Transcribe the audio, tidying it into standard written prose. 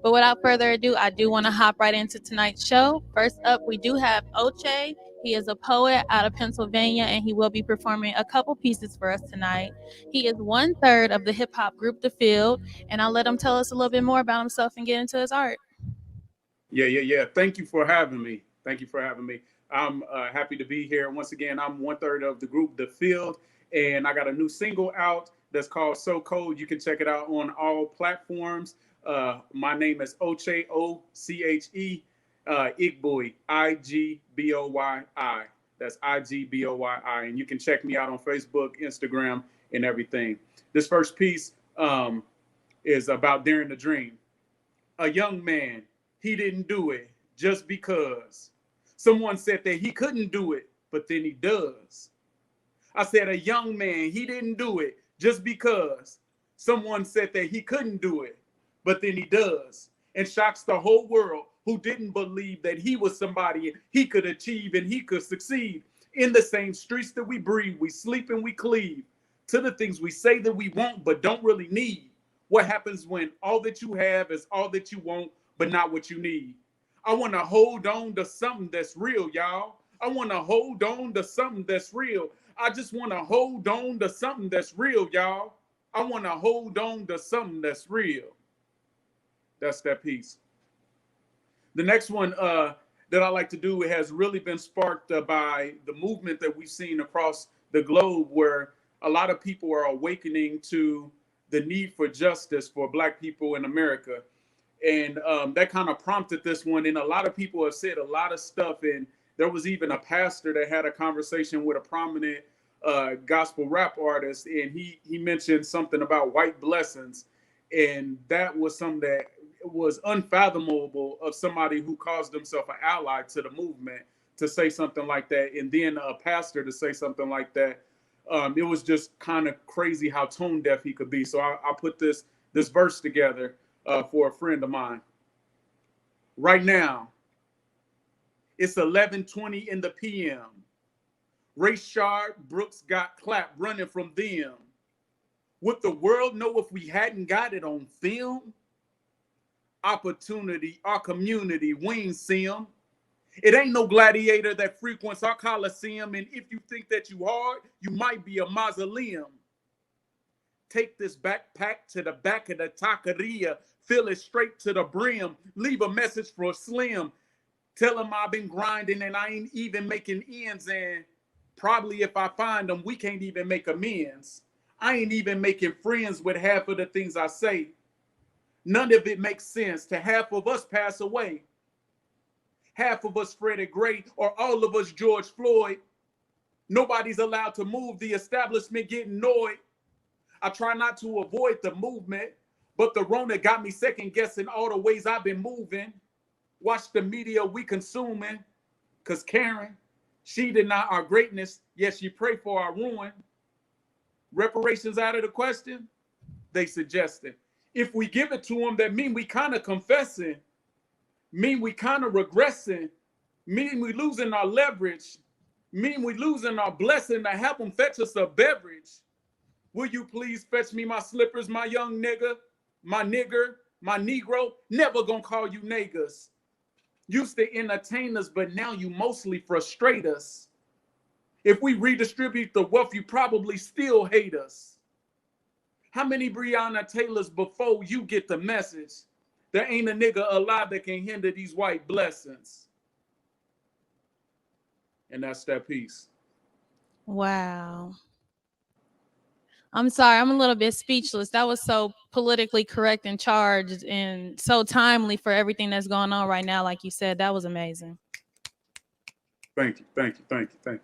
But without further ado, I do want to hop right into tonight's show. First up, we do have Oche. He is a poet out of Pennsylvania, and he will be performing a couple pieces for us tonight. He is 1/3 of the hip hop group The Field, and I'll let him tell us a little bit more about himself and get into his art. Yeah. Thank you for having me. Thank you for having me. I'm happy to be here. Once again, I'm 1/3 of the group The Field, and I got a new single out that's called So Cold. You can check it out on all platforms. My name is Oche, Oche, Igboyi, Igboyi. That's Igboyi. And you can check me out on Facebook, Instagram, and everything. This first piece is about Daring the Dream. A young man, he didn't do it just because. Someone said that he couldn't do it, but then he does. I said, a young man, he didn't do it just because. Someone said that he couldn't do it, but then he does. And shocks the whole world who didn't believe that he was somebody he could achieve and he could succeed. In the same streets that we breathe, we sleep and we cleave to the things we say that we want but don't really need. What happens when all that you have is all that you want, but not what you need? I want to hold on to something that's real, y'all. I want to hold on to something that's real. I just want to hold on to something that's real, y'all. I want to hold on to something that's real. That's that piece. The next one that I like to do has really been sparked by the movement that we've seen across the globe, where a lot of people are awakening to the need for justice for Black people in America. And that kind of prompted this one. And a lot of people have said a lot of stuff. And there was even a pastor that had a conversation with a prominent gospel rap artist, and he mentioned something about white blessings, and that was something that was unfathomable of somebody who calls themselves an ally to the movement to say something like that, and then a pastor to say something like that. It was just kind of crazy how tone deaf he could be. So I put this verse together for a friend of mine. Right now, it's 11:20 in the p.m. Rayshard Brooks got clapped running from them. Would the world know if we hadn't got it on film? Opportunity, our community, we ain't see 'em. It ain't no gladiator that frequents our coliseum, and if you think that you hard, you might be a mausoleum. Take this backpack to the back of the taqueria, fill it straight to the brim, leave a message for Slim. Tell him I've been grinding and I ain't even making ends, and probably if I find them, we can't even make amends. I ain't even making friends with half of the things I say. None of it makes sense to half of us pass away. Half of us Freddie Gray or all of us George Floyd. Nobody's allowed to move, the establishment getting annoyed. I try not to avoid the movement, but the Rona got me second guessing all the ways I've been moving. Watch the media we consuming, cause Karen, she deny our greatness, yet she pray for our ruin. Reparations out of the question? They suggested. If we give it to them, that mean we kind of confessing, mean we kind of regressing, mean we losing our leverage, mean we losing our blessing to help them fetch us a beverage. Will you please fetch me my slippers, my young nigga, my nigger, my negro? Never gonna call you niggas. Used to entertain us, but now you mostly frustrate us. If we redistribute the wealth, you probably still hate us. How many Breonna Taylors before you get the message? There ain't a nigga alive that can hinder these white blessings. And that's that piece. Wow. I'm sorry, I'm a little bit speechless. That was so politically correct and charged and so timely for everything that's going on right now. Like you said, that was amazing. Thank you.